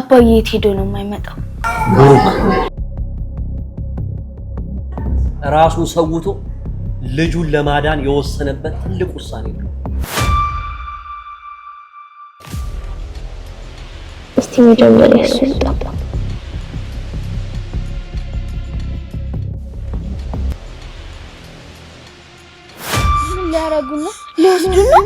አባዬ የት ሄዶ ነው የማይመጣው? ብሩክ ራሱን ሰውቶ ልጁን ለማዳን የወሰነበት ትልቅ ውሳኔ ነው። እስቲ መጀመሪያ እሱን ጠጣ። ምን ሊያረጉ ነው? ሊወስዱ ነው?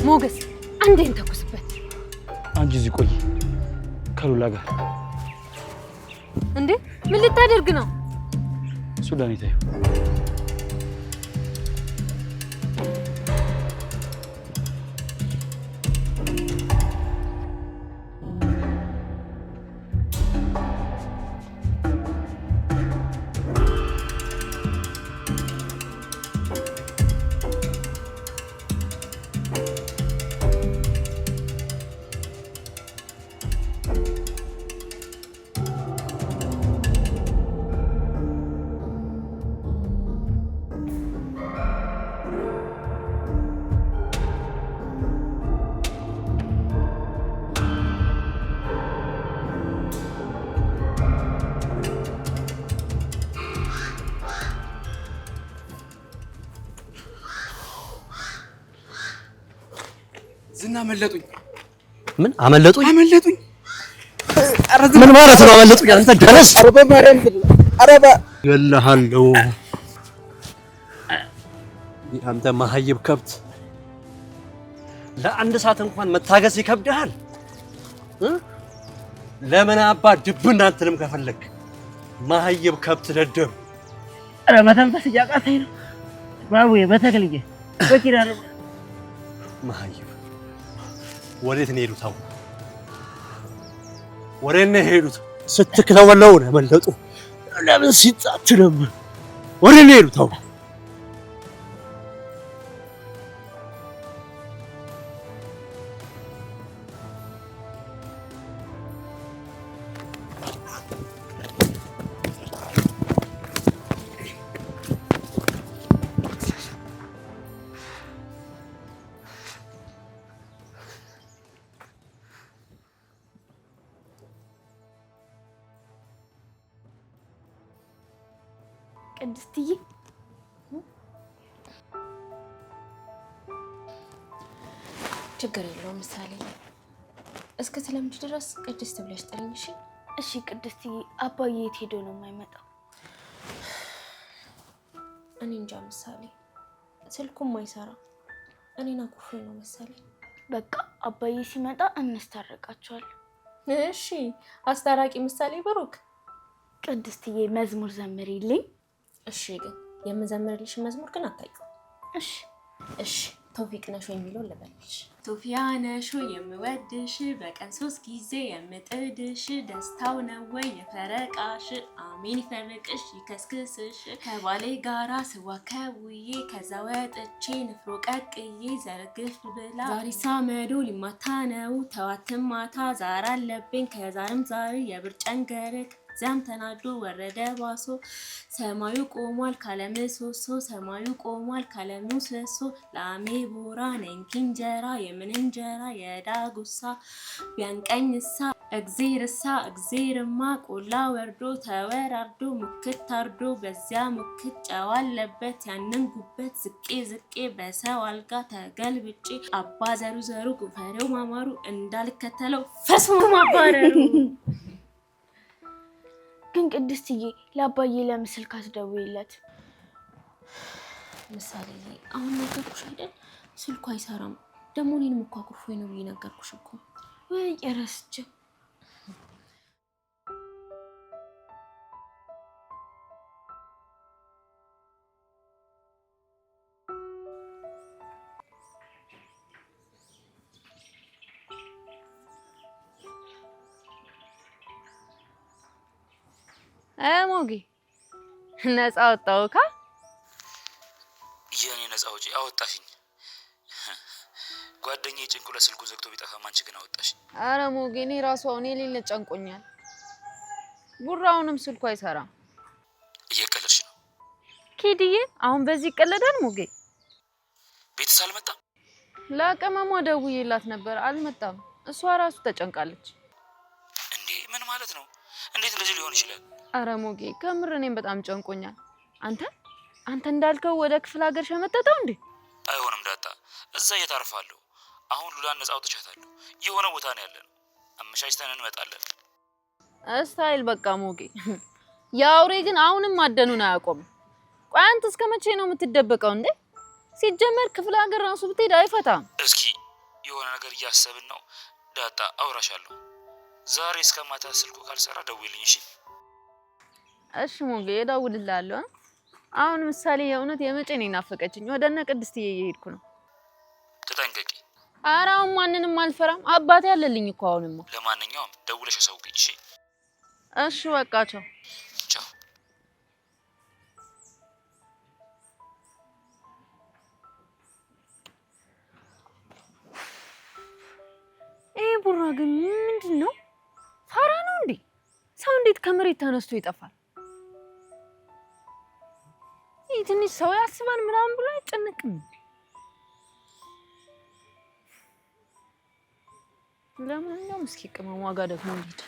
ሞገስ አንዴ እንተኩስበት። አንቺ እዚህ ቆይ ከሉላ ጋር። እንዴ ምን ልታደርግ ነው? ሱዳን ይታዩ ዝና አመለጡኝ። ምን አመለጡኝ? አመለጡኝ። ምን ማለት ነው አመለጡኝ? አንተ ደረስ አረባ ማርያም አረባ ይልሃለው። አንተ ማህይብ ከብት ለአንድ ሰዓት እንኳን መታገስ ይከብድሃል። ለምን አባ ድብና አንተንም ከፈለክ ማህይብ ከብት ደደብ። ኧረ መተንፈስ እያቃተኝ ነው ባቡዬ። በተክልዬ በኪራር ማህይብ ወዴት ነው የሄዱት? አሁን ወዴት ነው የሄዱት? ስትክለወለው ነው መለጡ። ለምን ሲጣት ነበር? ወዴት ነው የሄዱት? አሁን ቅድስትዬ ችግር የለውም ምሳሌ። እስከ ተለምጂ ድረስ ቅድስት ብለሽ ጥሪኝ እሺ? እሺ ቅድስትዬ። አባዬ የት ሄዶ ነው የማይመጣው? እኔ እንጃ ምሳሌ፣ ስልኩም አይሰራ። እኔና ኩፍሬ ነው መሰለኝ። በቃ አባዬ ሲመጣ እናስታርቃቸዋለን። እሺ አስታራቂ ምሳሌ ብሩክ። ቅድስትዬ መዝሙር ዘምሪልኝ። እሺ ግን የምዘምርልሽ መዝሙር ግን አታውቂው? እሺ እሺ ቶፊቅ ነሽ ወይ የሚለውን ልበልሽ። ቶፊያ ነሽ ወይ የምወድሽ፣ በቀን 3 ጊዜ የምጥድሽ፣ ደስታው ነው ወይ የፈረቃሽ፣ አሜን ይፈርቅሽ ይከስክስሽ፣ ከባሌ ጋራ ስዋከውዬ፣ ከዛ ወጥቼ ንፍሮ ቀቅዬ፣ ዘርግፍ ብላ ዛሬ ሳመዶ ሊማታ ነው፣ ተዋትም ማታ ዛር አለብኝ፣ ከዛርም ዛሬ የብርጨንገርክ ዛም ተናዶ ወረደ ባሶ፣ ሰማዩ ቆሟል ካለምሰሶ፣ ሰማዩ ቆሟል ካለምሰሶ፣ ላሜ ቦራ ነንኪ እንጀራ፣ የምን እንጀራ የዳጉሳ፣ ቢያንቀኝሳ እግዜርሳ እግዜርማ፣ ቆላ ወርዶ ተወራርዶ ሙክት ታርዶ፣ በዚያ ሙክት ጨው አለበት፣ ያንን ጉበት ዝቄ ዝቄ በሰው አልጋ ተገልብጬ፣ አባ ዘሩ ዘሩ ጉፈሬው ማማሩ፣ እንዳልከተለው ፈስሞ ማባረሩ። ግን ቅድስትዬ ለአባዬ ለምስል ካስደውይለት ምሳሌ አሁን ነገርኩሽ አይደል ስልኩ አይሰራም ደግሞ እኔንም እኮ አኩርፎኝ ነው የነገርኩሽ እኮ ወይ እረስቼ ሞጌ ነፃ ወጣውካ የኔ ነፃ ወጪ አወጣሽኝ ጓደኛዬ ጭንቁላ ስልኩን ዘግቶ ቢጠፋም አንቺ ግን አወጣሽ አረ ሞጌ እኔ ራሱ አሁን የሌለ ጨንቆኛል ቡራውንም ስልኩ አይሰራም እየቀለድሽ ነው ኪድዬ አሁን በዚህ ይቀለዳል ሞጌ ቤትስ አልመጣም ለቀመሟ ደውዬላት ነበር አልመጣም እሷ ራሱ ተጨንቃለች እንዴ ምን ማለት ነው እንዴት እንደዚህ ሊሆን ይችላል አረ ሞጌ ከምር እኔም በጣም ጨንቆኛል አንተ እንዳልከው ወደ ክፍለ ሀገር ሸመጠጠው እንዴ አይሆንም ዳጣ እዛ እየታርፋለሁ አሁን ሉላን ነፃ አውጥቻታለሁ የሆነ ቦታ ነው ያለነው አመሻሽተን እንመጣለን ስታይል በቃ ሞጌ ያውሬ ግን አሁንም ማደኑን አያቆም ቆይ አንተ እስከመቼ ነው የምትደበቀው እንዴ ሲጀመር ክፍለ ሀገር ራሱ ብትሄድ አይፈታም እስኪ የሆነ ነገር እያሰብን ነው ዳጣ አውራሻለሁ ዛሬ እስከማታ ስልኩ ካልሰራ ደውይልኝ እሺ ሞጌ እደውልልሃለሁ አሁን ምሳሌ የእውነት የመጨኔ ናፈቀችኝ ወደነ ቅድስትዬ እየሄድኩ ነው ተጠንቀቂ አራው ማንንም አልፈራም አባቴ ያለልኝ እኮ አሁንማ ለማንኛውም ደውለሽ አሳውቂኝ እሺ በቃ ቻው ቡራ ግን ምንድነው ፋራ ነው እንዴ ሰው እንዴት ከመሬት ተነስቶ ይጠፋል ትንሽ ሰው ያስባል ምናምን ብሎ አይጨነቅም ለማንኛውም እስኪ ቅመም ዋጋ ደግሞ እንሂድ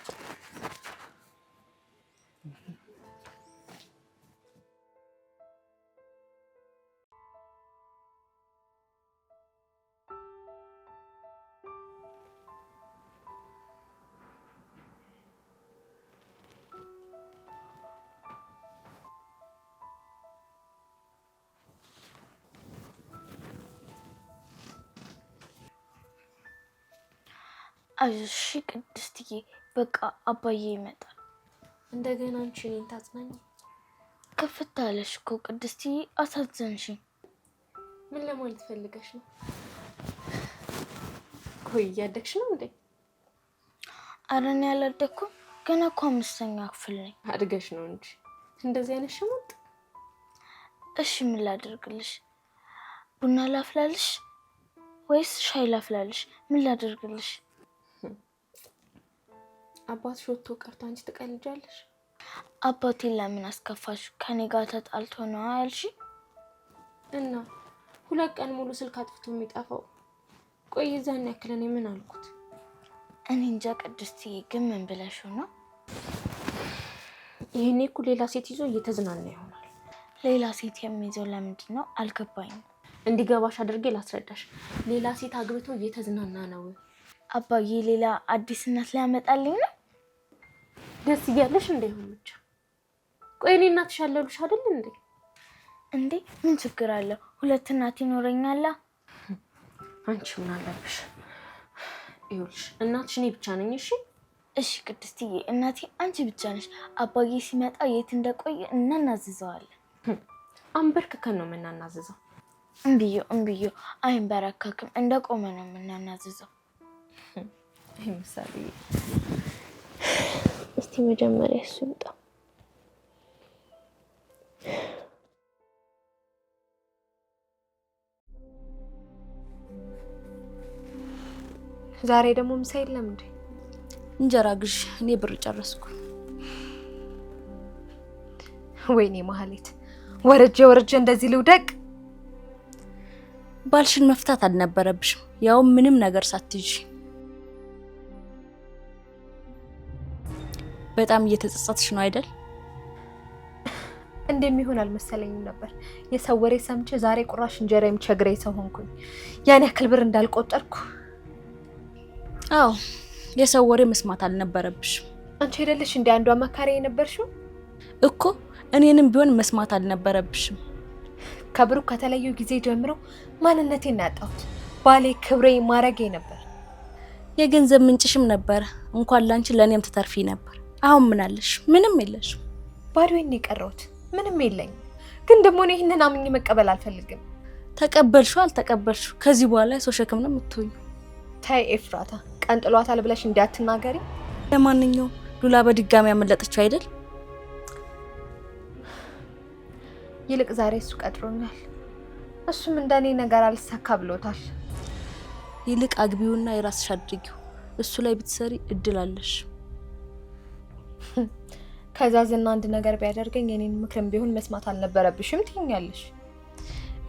እሺ ቅድስትዬ በቃ አባዬ ይመጣል እንደገና አንቺ እኔን ታጽናኝ ከፍታ አለሽ እኮ ቅድስትዬ አሳዘንሽኝ ምን ለማለት ፈልገሽ ነው ቆይ እያደግሽ ነው እንዴ አረን ያላደኩም ገና እኮ 5ኛ ክፍል ነኝ አድገሽ ነው እንጂ እንደዚህ አይነት ሽሙጥ እሺ ምን ላድርግልሽ ቡና ላፍላልሽ ወይስ ሻይ ላፍላልሽ ምን ላድርግልሽ አባትሽ ወጥቶ ቀርቶ አንቺ ትቀልጃለሽ አባቴ ለምን አስከፋሽ ከኔ ጋር ተጣልቶ ነው አልሽ እና 2 ቀን ሙሉ ስልክ አጥፍቶ የሚጣፋው ቆይ እዛን ያክል እኔ ምን አልኩት እኔ እንጃ ቅድስትዬ ግን ምን ብለሽ ነው ይሄኔ እኮ ሌላ ሴት ይዞ እየተዝናና ይሆናል ሌላ ሴት የሚይዘው ለምንድን ነው አልገባኝም እንዲገባሽ አድርጌ ላስረዳሽ ሌላ ሴት አግብቶ እየተዝናና ነው አባዬ ሌላ አዲስ እናት ሊያመጣልኝ ነው ደስ ይያለሽ እንደሆነ ብቻ ቆይ እኔ እናትሽ አለሉሽ አይደል እንዴ ምን ችግር አለ 2 እናት ይኖረኛል አንቺ ምን አለብሽ ይኸውልሽ እናትሽ እኔ ብቻ ነኝ እሺ ቅድስትዬ እናቴ አንቺ ብቻ ነሽ አባዬ ሲመጣ የት እንደቆየ እናናዝዘዋለን አንበርክከን ነው የምናናዝዘው እምብዮ አይንበረከክም እንደቆመ ነው የምናናዝዘው ምሳሌ እስቲ መጀመሪያ እሱ ይምጣ ዛሬ ደግሞ ምሳ የለም እንዴ እንጀራ ግዥ እኔ ብር ጨረስኩ ወይኔ ማህሌት ወረጀ እንደዚህ ልውደቅ ባልሽን መፍታት አልነበረብሽም ያው ምንም ነገር ሳትይጂ በጣም እየተጸጸትሽ ነው አይደል እንደሚሆን አልመሰለኝም ነበር የሰው ወሬ ሰምቼ ዛሬ ቁራሽ እንጀራ የሚቸግረኝ ሰው ሆንኩኝ ያን ያክል ብር እንዳልቆጠርኩ አዎ የሰው ወሬ መስማት አልነበረብሽም አንቺ አይደለሽ እንደ አንዱ አማካሪ የነበርሽው እኮ እኔንም ቢሆን መስማት አልነበረብሽም። ከብሩክ ከተለዩ ጊዜ ጀምሮ ማንነቴን ያጣሁት ባሌ ክብሬ ማረጌ ነበር። የገንዘብ ምንጭሽም ነበር። እንኳን ላንቺ ለኔም ተተርፊ ነበር። አሁን ምን አለሽ? ምንም የለሽም። ባዶዬን የቀረሁት ምንም የለኝም። ግን ደግሞ እኔ ይሄንን አምኜ መቀበል አልፈልግም። ተቀበልሽው አልተቀበልሽው ከዚህ በኋላ የሰው ሸክም ነው የምትሆኚ። ታይ ኤፍራታ፣ ቀን ጥሏታል ብለሽ እንዳትናገሪ። ለማንኛውም ሉላ በድጋሚ ያመለጠችው አይደል? ይልቅ ዛሬ እሱ ቀጥሮኛል። እሱም እንደኔ ነገር አልሳካ ብሎታል። ይልቅ አግቢውና የራስሽ አድርጊው። እሱ ላይ ብትሰሪ እድል አለሽ። ከዛ ዝና አንድ ነገር ቢያደርገኝ የኔን ምክርም ቢሆን መስማት አልነበረብሽም ትይኛለሽ።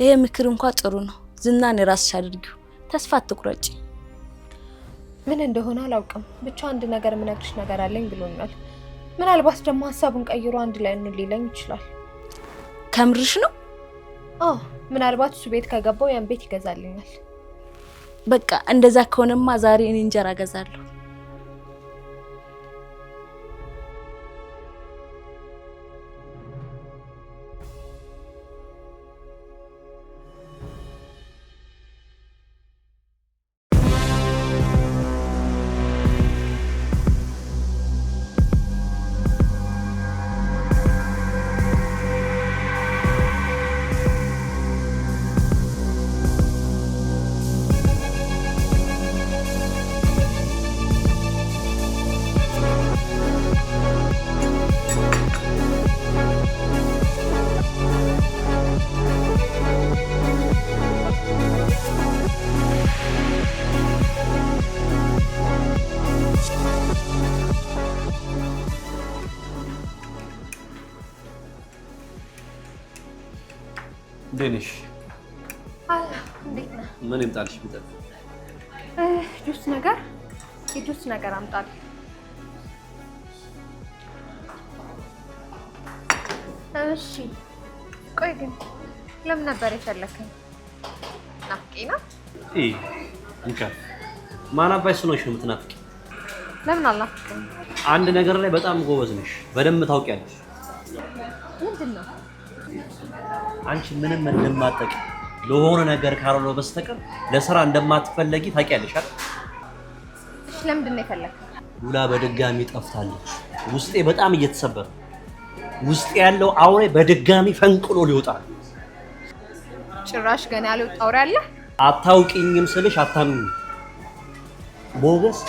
ይሄ ምክር እንኳን ጥሩ ነው። ዝናን የራስሽ አድርጊው። ተስፋ አትቁረጪ። ምን እንደሆነ አላውቅም። ብቻ አንድ ነገር ምነግርሽ ነገር አለኝ ብሎኛል። ምናልባት ደግሞ ሐሳቡን ቀይሮ አንድ ላይ ሊለኝ ይችላል። ከምርሽ ነው? አዎ፣ ምናልባት እሱ ቤት ከገባው ያን ቤት ይገዛልኛል። በቃ እንደዛ ከሆነማ ዛሬ እኔ እንጀራ ገዛለሁ። ደንሽ አላ እንዴት ነህ? ምን ይምጣልሽ? ቢጠር ጁስ ነገር አምጣል። እሺ ቆይ ግን ለምን ነበር የፈለከኝ? ናፍቄና እንካ ማናባይስ ነው የምትናፍቂ? ለምን አልናፍቅም? አንድ ነገር ላይ በጣም ጎበዝ ነሽ፣ በደንብ ታውቂያለሽ። ምንድነው? አንቺ ምንም እንደማጠቂ ለሆነ ነገር ካልሆነ በስተቀር ለስራ እንደማትፈለጊ ታውቂያለሽ አይደል? እሺ ለምንድን ነው የፈለከው? ሉላ በድጋሚ ጠፍታለች። ውስጤ በጣም እየተሰበረ፣ ውስጤ ያለው አውሬ በድጋሚ ፈንቅሎ ሊወጣ። ጭራሽ ገና ያለው አውሬ አለ? አታውቂኝም ስልሽ አታምኚኝ። ሞገስ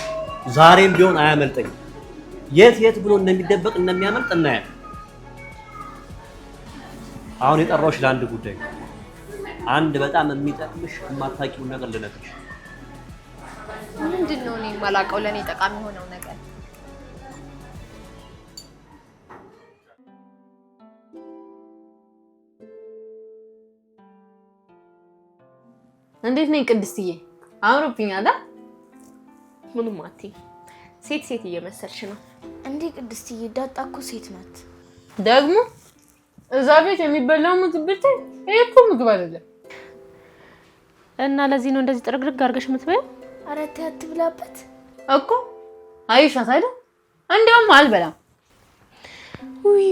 ዛሬም ቢሆን አያመልጠኝም። የት ብሎ እንደሚደበቅ እንደሚያመልጥ እናያለን። አሁን የጠራሁሽ ለአንድ ጉዳይ፣ አንድ በጣም የሚጠቅምሽ የማታውቂውን ነገር ልነግርሽ። ምንድነው? እኔ የማላውቀው ለኔ ጠቃሚ ሆነው ነገር? እንዴት ነኝ ቅድስትዬ? አምሮብኛል አይደል? ምንም አትይ፣ ሴት እየመሰልሽ ነው እንዴ ቅድስትዬ? ዳጣ እኮ ሴት ናት። ደግሞ እዛ ቤት የሚበላው ምግብ ብታይ ይሄ እኮ ምግብ አይደለም። እና ለዚህ ነው እንደዚህ ጥርግርግ አድርገሽ የምትበይው? ኧረ ተይ አትብላበት እኮ አይሻት አይደል? እንደውም አልበላም። ውይ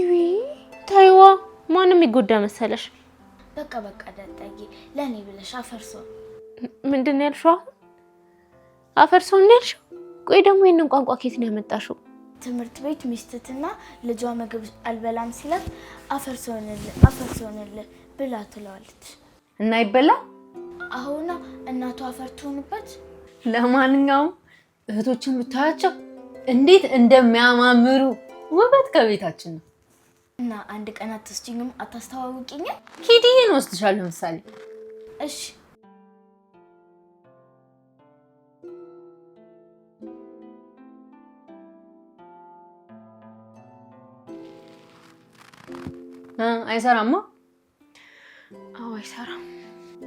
ታይዋ፣ ማንም ይጎዳ መሰለሽ? በቃ ዳጣዬ፣ ለኔ ብለሽ አፈርሶ። ምንድን ነው ያልሽው? አፈርሶ ነው ያልሽው? ቆይ ደግሞ ይሄንን ቋንቋ ከየት ነው ያመጣሽው? ትምህርት ቤት ሚስትትና ልጇ ምግብ አልበላም ሲላት አፈርሶንል ብላ ትለዋለች። እና ይበላ አሁን እናቷ አፈር ትሆንበት። ለማንኛውም እህቶችን ብታያቸው እንዴት እንደሚያማምሩ ውበት ከቤታችን ነው። እና አንድ ቀን አትስጂኝም? አታስተዋውቂኝ? ኪዲዬን ወስድሻለሁ ምሳሌ። እሺ አይሰራማ? አዎ አይሰራም።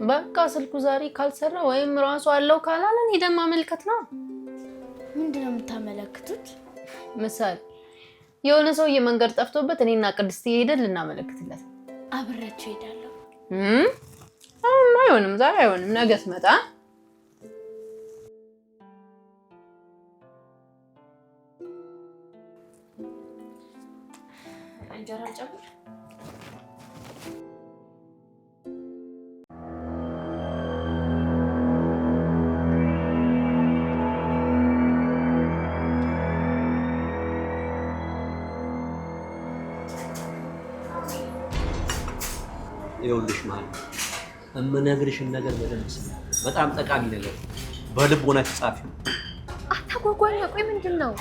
በቃ ስልኩ ዛሬ ካልሰራ ወይም ራሱ አለው ካላለን ሄደን ማመልከት ነው። ምንድነው የምታመለክቱት? ምሳሌ የሆነ ሰውዬ መንገድ ጠፍቶበት እኔና ቅድስት ሄደን ልናመለክትለት። አብሬያችሁ ሄዳለሁ። አይሆንም፣ ዛሬ አይሆንም፣ ነገ ስመጣ። እንጀራ ልጨምር? ይኸውልሽ ማለት እምነግርሽን ነገር በደንብ ስሚ። በጣም ጠቃሚ ነገር በልቦና ተጻፊው። አታጓጓኝ። ቆይ ምንድነው?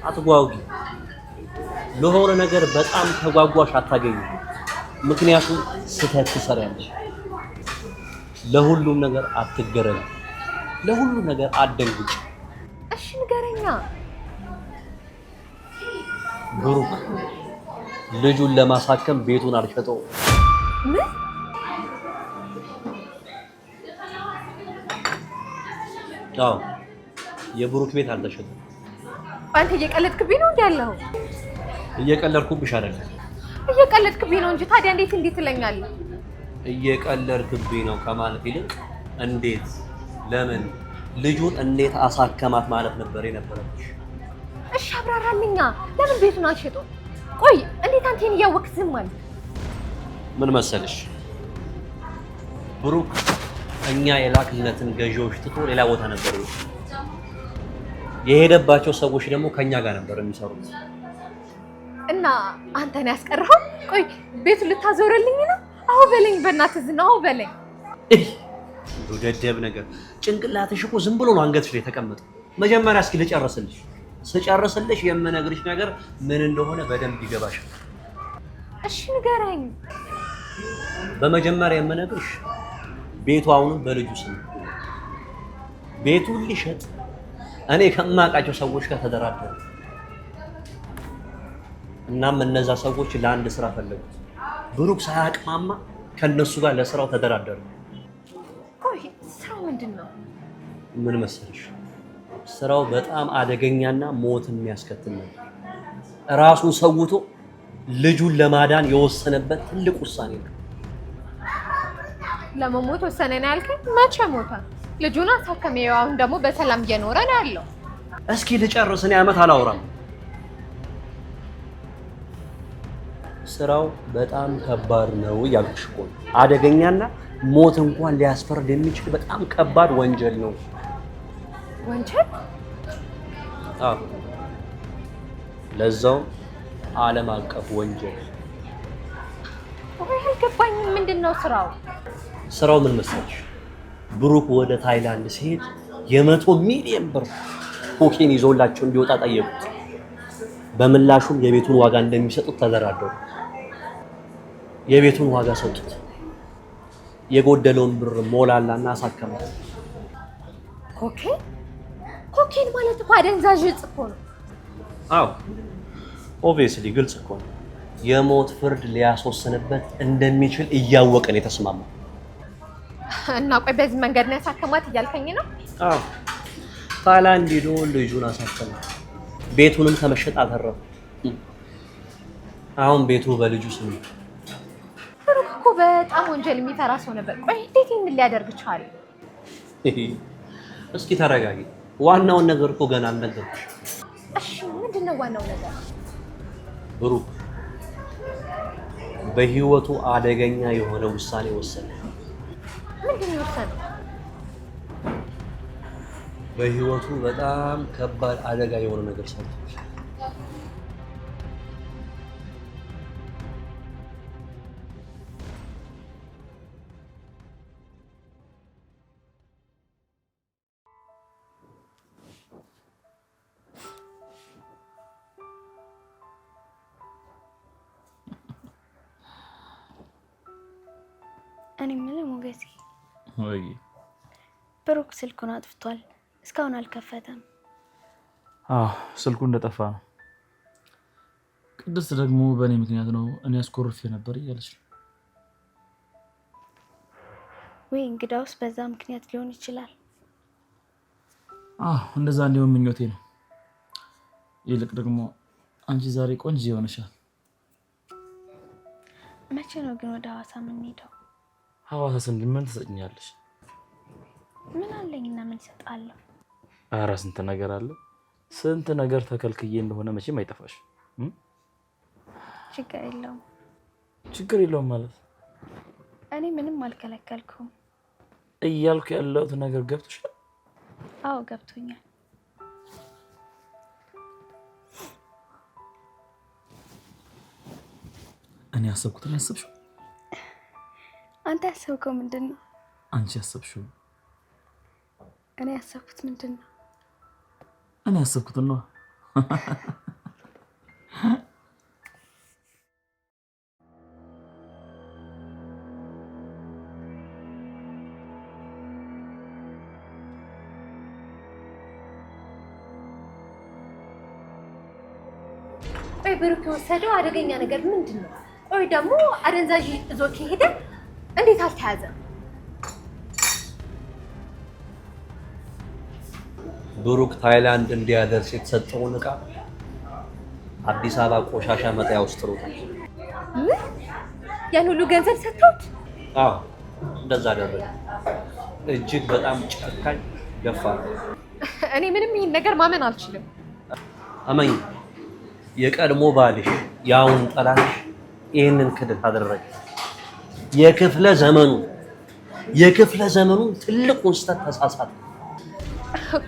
አትጓጉ። ለሆነ ነገር በጣም ተጓጓሽ አታገኙ። ምክንያቱም ስህተት ትሰሪያለሽ። ለሁሉም ነገር አትገረም። ለሁሉም ነገር አትደንግጭ። እሺ ንገረኛ። ብሩክ ልጁን ለማሳከም ቤቱን አልሸጠው። ምን? አዎ የብሩክ ቤት አልተሸጠም። አንተ እየቀለድክብኝ ነው እንዴ ያለው? እየቀለድኩብሽ አይደለም። እየቀለድክብኝ ነው እንጂ ታዲያ እንዴት ትለኛለህ? እየቀለድክብኝ ነው ከማለት ይልቅ እንዴት፣ ለምን፣ ልጁን እንዴት አሳከማት ማለት ነበር የነበረብሽ። እሺ አብራራልኛ። ለምን ቤቱን አልሸጠው? ቆይ እንዴት አንተን እያወቅህ ዝም አልክ? ምን መሰልሽ ብሩክ እኛ የላክልነትን ገዢዎች ትቶ ሌላ ቦታ ነበር የሄደባቸው። ሰዎች ደግሞ ከኛ ጋር ነበር የሚሰሩት። እና አንተን ያስቀረው? ቆይ ቤቱን ልታዞረልኝ ነው? አዎ በለኝ፣ በእናትህ ዝናው በለኝ። ደደብ ነገር። ጭንቅላትሽ እኮ ዝም ብሎ ነው አንገትሽ ላይ የተቀመጠው። መጀመሪያ እስኪ ልጨርስልሽ። ስጨርስልሽ የምነግርሽ ነገር ምን እንደሆነ በደንብ ይገባሻል። እሺ ንገረኝ። በመጀመሪያ የምነግርሽ ቤቱ አሁንም በልጁ ስም። ቤቱን ሊሸጥ እኔ ከማውቃቸው ሰዎች ጋር ተደራደረ። እናም እነዛ ሰዎች ለአንድ ስራ ፈለጉት። ብሩክ ሳያቅማማ ከነሱ ጋር ለስራው ተደራደሩ። ቆይ ስራው ምንድነው? ምን መሰለሽ ስራው በጣም አደገኛና ሞት የሚያስከትል ነው። ራሱን ሰውቶ ልጁን ለማዳን የወሰነበት ትልቅ ውሳኔ ነው። ለመሞት ወሰነ ነው ያልከኝ? መቼ ሞተ? ልጁን አሳከመው። አሁን ደግሞ በሰላም እየኖረ ነው ያለው። እስኪ ልጨርስ። እኔ ዓመት አላወራም። ስራው በጣም ከባድ ነው እያልኩሽ እኮ ነው። አደገኛና ሞት እንኳን ሊያስፈርድ የሚችል በጣም ከባድ ወንጀል ነው። ወንጀል? አዎ፣ ለዛው ዓለም አቀፍ ወንጀል። ወይ አልገባኝም። ምንድነው ስራው? ስራው ምን መሰለሽ ብሩክ ወደ ታይላንድ ሲሄድ የ100 ሚሊዮን ብር ኮኬን ይዞላቸው እንዲወጣ ጠየቁት። በምላሹም የቤቱን ዋጋ እንደሚሰጡት ተደራደሩ። የቤቱን ዋጋ ሰጡት። የጎደለውን ብር ሞላላና አሳከማት። ኮኬን ማለት እኮ አደንዛዥ እጽ እኮ ነው። አዎ ኦብቪየስሊ ግልጽ እኮ ነው። የሞት ፍርድ ሊያስወስንበት እንደሚችል እያወቀን የተስማማው። እና ቆይ በዚህ መንገድ ነው ያሳከማት እያልከኝ ነው? አዎ ታይላንድ ሄዶ ልጁን አሳከመ። ቤቱንም ከመሸጥ አተረፈ። አሁን ቤቱ በልጁ ስም ነው። ብሩክ እኮ በጣም ወንጀል የሚፈራ ሰው ነበር። ቆይ እንዴት ይህን ሊያደርግ ቻለ? እስኪ ተረጋጊ። ዋናውን ነገር እኮ ገና አልነገርኩሽ። እሺ ምንድነው ዋናው ነገር? ብሩክ በህይወቱ አደገኛ የሆነ ውሳኔ ወሰነ። ምንድነው የወሰነው? በህይወቱ በጣም ከባድ አደጋ የሆነ ነገር ሰርቷል። እኔ የምልህ ሞገሴ፣ ወይ ብሩክ ስልኩን አጥፍቷል፣ እስካሁን አልከፈተም። ስልኩ እንደጠፋ ነው። ቅድስት ደግሞ በእኔ ምክንያት ነው እኔ አስኮርፌ ነበር እያለች ነው። ወይ እንግዳውስ በዛ ምክንያት ሊሆን ይችላል። እንደዛ እንዲሆን ምኞቴ ነው። ይልቅ ደግሞ አንቺ ዛሬ ቆንጆ ይሆንሻል። መቼ ነው ግን ወደ ሐዋሳ የምንሄደው? ሐዋሳ ስንት ምን ትሰጭኛለሽ? ምን አለኝና ምን እሰጣለሁ? ኧረ ስንት ነገር አለ። ስንት ነገር ተከልክዬ እንደሆነ መቼም አይጠፋሽ። ችግር የለውም። ችግር የለውም ማለት እኔ ምንም አልከለከልኩም እያልኩ ያለሁት ነገር ገብቶሻል? አዎ ገብቶኛል። እኔ ያሰብኩትን ያሰብሽው? አንተ ያሰብከው ምንድነው? አንቺ ያሰብሽው? እኔ ያሰብኩት ምንድነው? እኔ ያሰብኩት ነው። ብሩክ የወሰደው አደገኛ ነገር ምንድነው? ቆይ ደግሞ አደንዛዥ ይዞ ከሄደ እንዴት አልተያዘም? ብሩክ ታይላንድ እንዲያደርስ የተሰጠውን ዕቃ አዲስ አበባ ቆሻሻ መጣያ ውስጥ ጥሎታል። ምን? ያን ሁሉ ገንዘብ ሰጥቶት? አዎ እንደዛ አደረገ። እጅግ በጣም ጨካኝ ደፋር። እኔ ምንም ይሄን ነገር ማመን አልችልም። አመኝ የቀድሞ ባልሽ ያውን ጠላትሽ ይሄንን ክድት አደረገ። የክፍለ ዘመኑ ትልቁን ስህተት ተሳሳተ።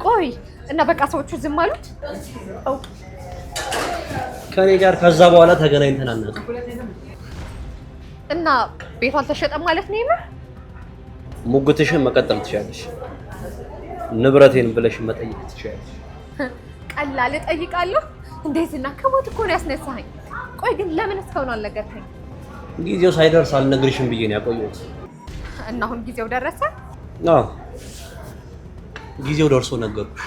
ቆይ እና በቃ ሰዎቹ ዝም አሉት? ከኔ ጋር ከዛ በኋላ ተገናኝተን አናውቅም። እና ቤቱ አልተሸጠም ማለት ነው? ይመር ሙግትሽን መቀጠል ትችያለሽ። ንብረቴን ብለሽ መጠየቅ ትችያለሽ። ቀላል እጠይቃለሁ። እንዴት እና ከሞት እኮ ነው ያስነሳኸኝ። ቆይ ግን ለምን እስካሁን አልነገርከኝ? ጊዜው ሳይደርስ አልነግርሽም ብዬ ነው ያቆየሁት። እና አሁን ጊዜው ደረሰ? አዎ ጊዜው ደርሶ ነገርኩሽ።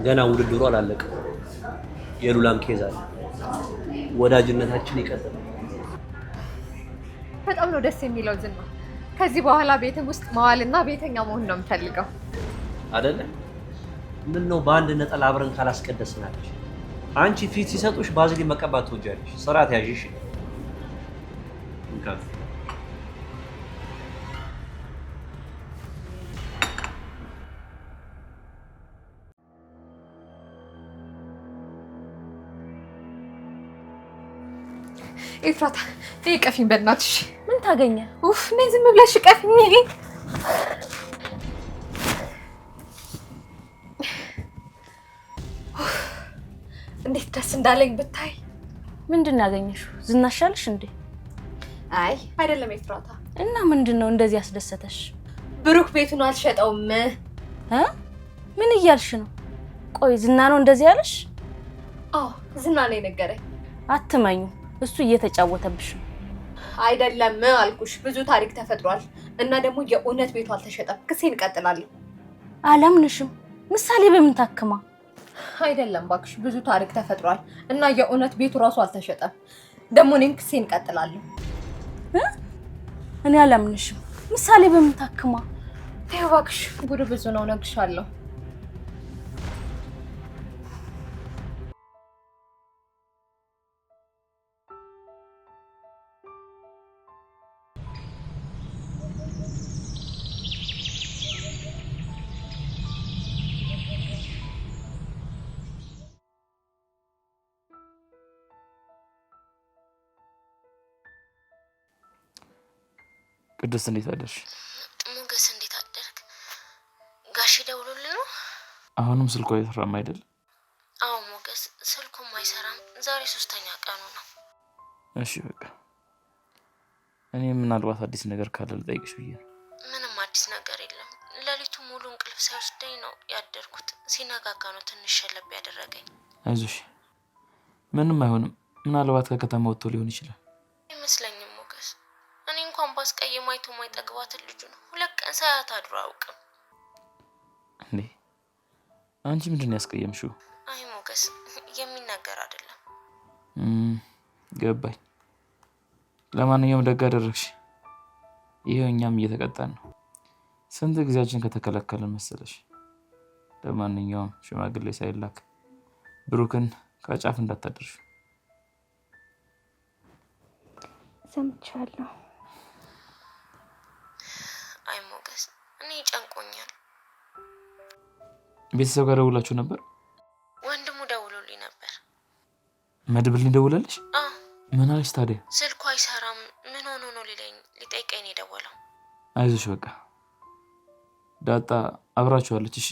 ገና ውድድሩ አላለቀም። የሉላም ኬዝ አለ። ወዳጅነታችን ይቀጥላል። በጣም ነው ደስ የሚለው ዝና። ከዚህ በኋላ ቤትም ውስጥ መዋልና ቤተኛ መሆን ነው የምፈልገው። አይደለ? ምን ነው በአንድ ነጠላ አብረን ካላስቀደስናለሽ? አንቺ ፊት ሲሰጡሽ ባዝሊን መቀባት ትወጃለሽ። ስርዓት ያዥሽ። እንካ ኤፍራታ ቀፊኝ በእናትሽ። ምን ታገኘ? ኡፍ ነይ ዝም ብለሽ ቀፊኝ። እንዴት ደስ እንዳለኝ ብታይ። ምንድን ያገኘሽው? ዝናሻልሽ እንዴ? አይ አይደለም ኤፍራታ። እና ምንድነው እንደዚህ ያስደሰተሽ? ብሩክ ቤቱን አልሸጠውም። ምን እያልሽ ነው? ቆይ ዝና ነው እንደዚህ ያለሽ? አዎ ዝና ነው የነገረኝ። አትመኙ፣ እሱ እየተጫወተብሽ ነው። አይደለም አልኩሽ። ብዙ ታሪክ ተፈጥሯል እና ደግሞ የእውነት ቤቱ አልተሸጠም። ክሴን እቀጥላለሁ። አላምንሽም። ምሳሌ በምን ታክማ? አይደለም ባክሽ፣ ብዙ ታሪክ ተፈጥሯል እና የእውነት ቤቱ ራሱ አልተሸጠም። ደግሞ እኔም ክሴን እቀጥላለሁ። እኔ አላምንሽም። ምሳሌ በምን ታክማ? ተይው ባክሽ፣ ጉድ ብዙ ነው እነግርሻለሁ። ቅድስት እንዴት አደርሽ? ሞገስ እንዴት አደርክ? ጋሽ ደውሎልህ ነው? አሁንም ስልኩ አይሰራም አይደል? አዎ ሞገስ ስልኩም አይሰራም። ዛሬ 3ኛ ቀኑ ነው። እሺ በቃ እኔ ምናልባት አዲስ ነገር ካለ ልጠይቅሽ ብዬ ነው። ምንም አዲስ ነገር የለም። ሌሊቱ ሙሉ እንቅልፍ ሳይወስደኝ ነው ያደርኩት። ሲነጋጋ ነው ትንሽ ሸለብ ያደረገኝ። አይዞሽ ምንም አይሆንም። ምናልባት ከከተማ ወጥቶ ሊሆን ይችላል። አይመስለኝም ሞገስ። እኔ እንኳን ባስቀየም አይቶ ማይጠግባትን ልጁ ነው 2 ቀን ሳያት አድሮ አያውቅም። እንዴ አንቺ ምንድን ነው ያስቀየምሽው? አይ ሞገስ የሚነገር አይደለም። ገባኝ። ለማንኛውም ደግ አደረግሽ። ይሄው እኛም እየተቀጣን ነው። ስንት ጊዜያችን ከተከለከለን መሰለሽ። ለማንኛውም ሽማግሌ ሳይላክ ብሩክን ከጫፍ እንዳታደርሽ። ሰምቻለሁ። አይ ሞገስ እኔ ጨንቆኛል። ቤተሰብ ጋር ደውላችሁ ነበር? ወንድሙ ደውሎልኝ ነበር። መድብል ሊደውልልሽ? ምን አለሽ ታዲያ? ስልኩ አይሰራም ምን ሆኖ ነው ሊጠይቀኝ ነው የደወለው። አይዞሽ በቃ ዳጣ አብራችኋለች። እሺ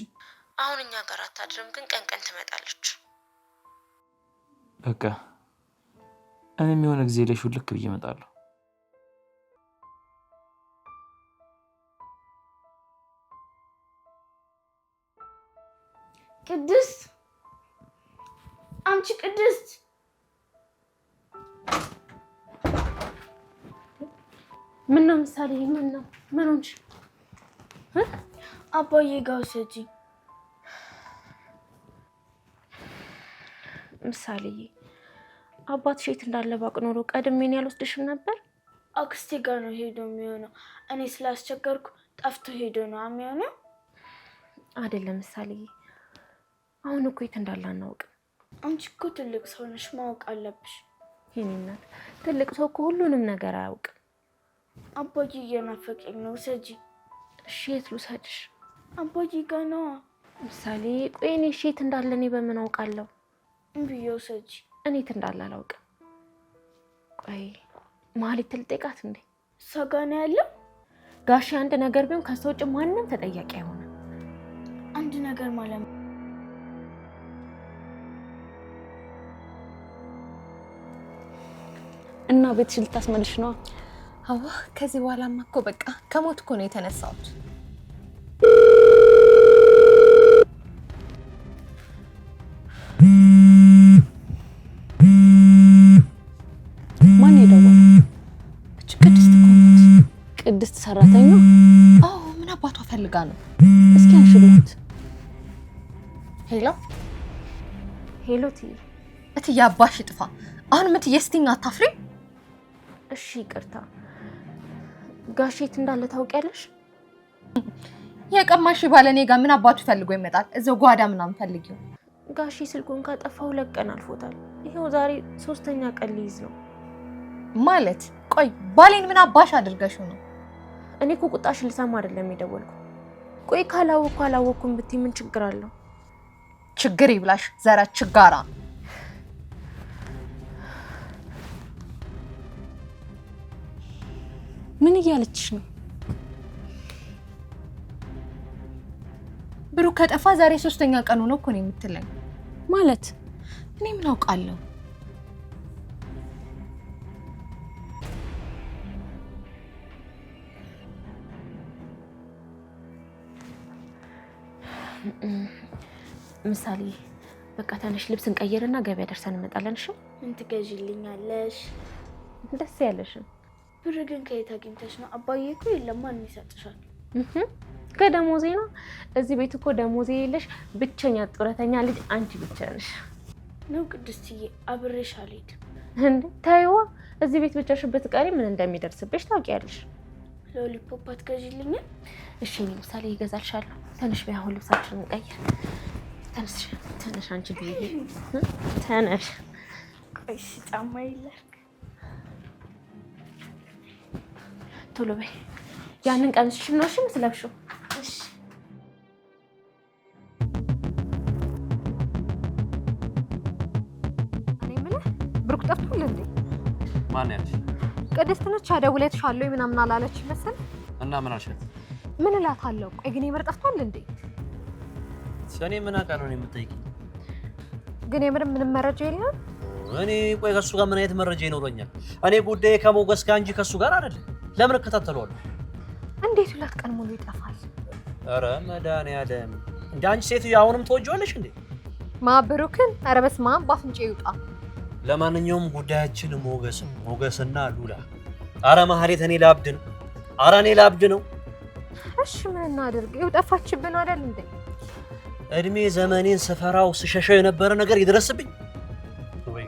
አሁን እኛ ጋር አታድርም ግን ቀን ቀን ትመጣለች። በቃ እኔም የሆነ ጊዜ ላይ ሹልክ ብዬ እመጣለሁ። ቅድስት አንቺ ቅድስት ምን ነው ምሳሌ ምን ነው ምን ሆንሽ? አባዬ ጋር ውሰጂኝ። ምሳሌ አባትሽ የት እንዳለ ባቅ ኖሮ ቀድሜን ያልወስድሽም ነበር። አክስቴ ጋር ነው ሄዶ የሚሆነው። እኔ ስላስቸገርኩ ጠፍቶ ሄዶ ነው የሚሆነው። አይደለም ምሳሌ አሁን እኮ የት እንዳለ አናውቅም። አንቺ እኮ ትልቅ ሰው ነሽ ማወቅ አለብሽ። የኔ እናት ትልቅ ሰው እኮ ሁሉንም ነገር አያውቅም። አባዬ እየናፈቀኝ ነው ውሰጂኝ። እሺ የት ልውሰድሽ? አባዬ ጋር ነዋ። ምሳሌ ቆይ እኔ እሺ የት እንዳለ እኔ በምን አውቃለሁ? እምብዬ ውሰጂኝ። እኔ የት እንዳለ አላውቅም። ቆይ ማለት ልጠይቃት እንዴ? እሷ ጋር ነው ያለው? ጋሼ አንድ ነገር ቢሆን ከሷ ውጭ ማንንም ተጠያቂ አይሆንም። አንድ ነገር ማለት እና ቤትሽ ልታስመልሽ ነው? አዎ ከዚህ በኋላማ እኮ በቃ ከሞት እኮ ነው የተነሳሁት። ማን የደወለው? ቅድስት እኮ ናት። ቅድስት ሰራተኛ? አዎ ምን አባቷ ፈልጋ ነው? እስኪ አንሽላት። ሄሎ ሄሎ እትዬ አባሽ ጥፋ። አሁን ምትዬ ስትይኝ አታፍሪ? እሺ ይቅርታ። ጋሼ የት እንዳለ ታውቂያለሽ? የቀማሽ ባለኔ ጋር ምን አባቱ ፈልጎ ይመጣል? እዛው ጓዳ ምናምን ፈልጊው። ጋሼ ስልኩን ካጠፋው 2 ቀን አልፎታል። ይሄው ዛሬ 3ኛ ቀን ሊይዝ ነው ማለት። ቆይ ባሌን ምን አባሽ አድርገሽው ነው? እኔ እኮ ቁጣሽ ልሰማ አይደለም የደወልኩ። ቆይ ካላወኩ አላወኩም ብትይ ምን ችግር አለው? ችግር ይብላሽ ዘራ ችጋራ። ምን እያለችሽ ነው? ብሩክ ከጠፋ ዛሬ 3ኛ ቀኑ ነው እኮ ነው የምትለኝ ማለት። እኔ ምን አውቃለሁ? ምሳሌ በቃ ተነሽ ልብስ እንቀይርና ገበያ ደርሰን እንመጣለን። እሺ ምን ትገዢልኛለሽ? ደስ ያለሽን። ብር ግን ከየት አግኝተሽ ነው? አባዬ እኮ የለም ማን ይሰጥሻል? ከደሞዜ ነው። እዚህ ቤት እኮ ደሞዜ የለሽ ብቸኛ ጡረተኛ ልጅ አንቺ ብቻ ነሽ። ነው ቅድስትዬ አብሬሽ አልሄድም። እንዴ ታይዋ እዚህ ቤት ብቻሽን ብትቀሪ ምን እንደሚደርስብሽ ታውቂያለሽ። ሎሊፖፕ አትገዢልኝም? እሺ እኔ ምሳሌ ይገዛልሻለሁ። ተነሽ በይ አሁን ልብሳችንን እንቀይር። ተነሽ አንቺ ብዬ ተነሽ። ቆይ እሺ ጫማ ይላክ ቶሎ በይ። ያንን ቀሚስሽን ነው እሺ የምትለብሺው? እሺ እኔ የምልህ ብሩክ ጠፍቷል እንዴ? ማን ያለሽ? ቅድስት ነች። ደውለትሻለሁ ምናምን አላለች መሰል እና ምን አልሻት? ምን እላታለሁ? ቆይ ግን የምር ጠፍቷል እንዴ? እኔ ምን አውቃለሁ ነው የምትጠይቂኝ? ግን የምር ምንም መረጃ የለም። እኔ ቆይ ከሱ ጋር ምን አይነት መረጃ ይኖረኛል? እኔ ጉዳይ ከሞገስ ጋር እንጂ ከሱ ጋር አይደለም። ለምን እከታተለዋለሁ? እንዴት 2 ቀን ሙሉ ይጠፋል? ኧረ መድኃኒዓለም እንደ አንቺ ሴትዮ አሁንም ትወጂዋለሽ እንዴ? ብሩክን? ኧረ በስመ አብ ባፍንጬ ይውጣ። ለማንኛውም ጉዳያችን ሞገስና ሉላ። ኧረ ማህሌት እኔ ላብድ ነው። ኧረ እኔ ላብድ ነው። እሺ ምን እናድርግ? ይኸው ጠፋችብን አይደል እንዴ? እድሜ ዘመኔን ስፈራው ስሸሸው የነበረ ነገር ይድረስብኝ ወይ?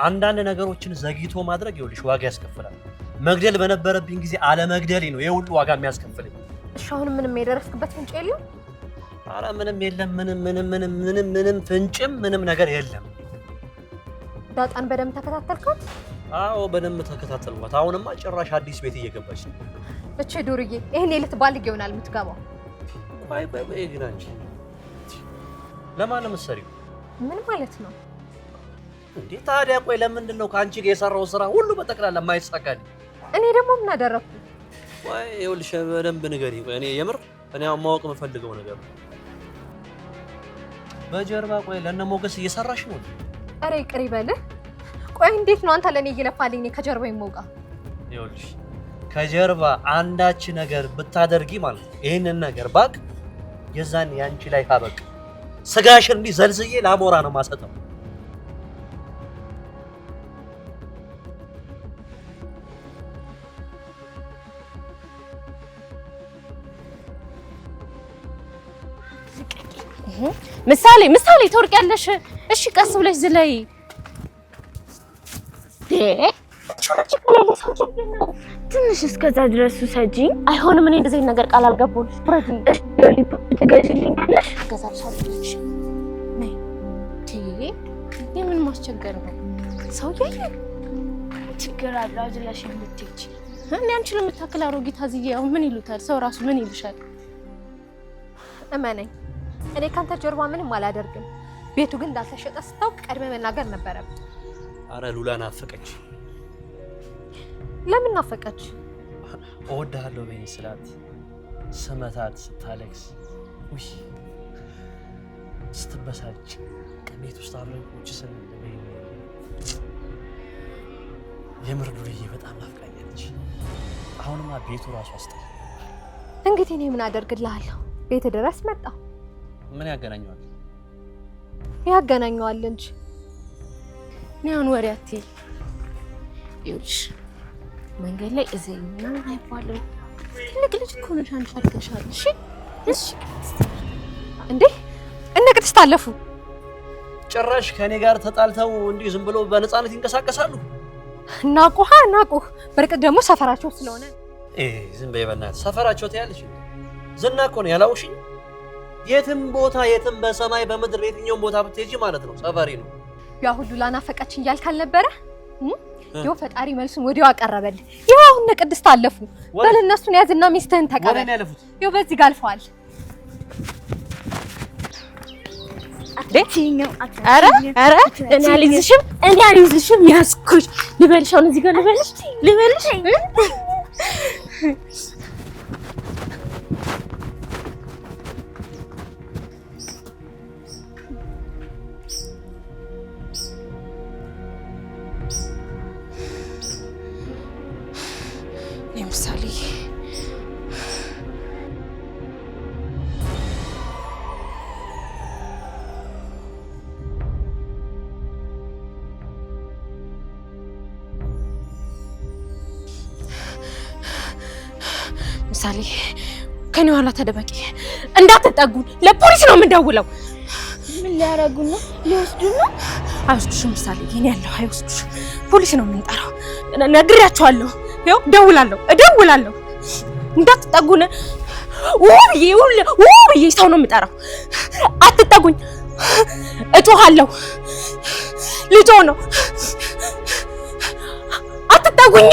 አንዳንድ ነገሮችን ዘግይቶ ማድረግ ይኸውልሽ ዋጋ ያስከፍላል። መግደል በነበረብኝ ጊዜ አለመግደሌ ነው የሁሉ ዋጋ የሚያስከፍለኝ። እሺ አሁን ምንም የደረስክበት ፍንጭ የለም? ኧረ ምንም የለም። ምንም ፍንጭም ምንም ነገር የለም። ዳጣን በደንብ ተከታተልካት? አዎ በደንብ ተከታተልኳት። አሁንማ ጭራሽ አዲስ ቤት እየገባች ነው። እቺ ዱርዬ ይሄን ልትባልግ ይሆናል የምትገባው። ቆይ ግን አንቺ ለማን ነው የምትሰሪው? ምን ማለት ነው? እንዴ ታዲያ ቆይ ለምንድን ነው ከአንቺ ጋር የሰራው ስራ ሁሉ በጠቅላላ የማይሳካልኝ? እኔ ደግሞ ምን አደረኩ? ወይ ይኸውልሽ በደንብ ንገሪኝ። ቆይ እኔ የምር እኔ ማወቅ የምፈልገው ነገር ነው። በጀርባ ቆይ ለእነ ሞገስ እየሰራሽ ነው? ኧረ ይቅር ይበልህ። ቆይ እንዴት ነው አንተ ለኔ እየለፋልኝ ከጀርባ ይሞጋ? ይኸውልሽ ከጀርባ አንዳች ነገር ብታደርጊ ማለት ይሄንን ነገር ባክ የዛን ያንቺ ላይ ታበቅ ስጋሽን እንዲህ ዘልዝዬ ላሞራ ነው ማሰጠው። ምሳሌ ትወርቂያለሽ። እሺ ቀስ ብለሽ ዝለይ። ትንሽ እስከዛ ድረስ ውሰጂኝ። አይሆንም። እኔ እንደዚህ ነገር ቃል አልገባሁልሽ። ፍረጂ። ትገዢልኛለሽ? እገዛልሻለሁ። ነይ። የምን ማስቸገር ነው? ሰው ያየ ችግር አለ አዝለሽ የምትሄጂ። እኔ አንቺን የምታክል አሮጊት አዝዬ አሁን ምን ይሉታል? ሰው ራሱ ምን ይልሻል? እመነኝ፣ እኔ ካንተ ጀርባ ምንም አላደርግም። ቤቱ ግን እንዳልተሸጠ ስታውቅ ቀድመህ መናገር ነበረብህ። አረ ሉላ ናፈቀች። ለምን ናፈቀች? እወድሃለሁ በይኝ ስላት ስመታት ስታለቅስ ውይ ስትበሳጭ ቤት ውስጥ አብረን ቁጭ ስንል የምር ዱርዬ በጣም ናፍቃኛለች። አሁንማ ቤቱ ራሱ አስጠላ። እንግዲህ እኔ ምን አደርግልሃለሁ? ቤት ድረስ መጣ። ምን ያገናኘዋል? ያገናኘዋል እንጂ ኒያን ወሬ አትይ። ይኸውልሽ መንገድ ላይ እዚህ ምናምን አይባልም። ትልቅ ልጅ እኮ ነሽ አንቺ አድገሻል። እሺ እንዴ እነ ቅድስት አለፉ። ጭራሽ ከኔ ጋር ተጣልተው እንዲህ ዝም ብሎ በነፃነት ይንቀሳቀሳሉ። ናቁህ። በርቀት ደግሞ ሰፈራቸው ስለሆነ ዝም በይ በእናትህ። ሰፈራቸው ትያለሽ? ዝና እኮ ነው ያላውሽኝ። የትም ቦታ የትም በሰማይ በምድር የትኛውም ቦታ ብትሄጂ ማለት ነው ሰፈሪ ነው። ያ ሁሉ ላናፈቀችኝ እያልክ አልነበረ? ይኸው ፈጣሪ መልሱን ወዲያው አቀረበልህ። ይኸው አሁን እነ ቅድስት አለፉ። በል እነሱን ያዝና ሚስትህን ተቀበል። ወዴት ነው ያለፉት? ይኸው በዚህ ጋር አልፈዋል። ኧረ እኔ አልይዝሽም ያዝኩሽ። ልበልሽ አሁን እዚህ ጋር ልበልሽ ምሳሌ ምሳሌ ከኔ ኋላ ተደበቂ፣ እንዳትጠጉን። ለፖሊስ ነው የምንደውለው። ምን ሊያረጉን ነው? ሊወስዱን ነው? አይወስዱሽም ምሳሌ፣ የኔ ያለው አይወስዱሽም። ፖሊስ ነው የምንጠራው። ነግሬያቸዋለሁ። ይኸው እደውላለሁ። እንዳትጠጉን። ውብዬ ሰው ነው የምጠራው። አትጠጉኝ፣ እጮሃለሁ። ልጆ ነው። አትጠጉኝ።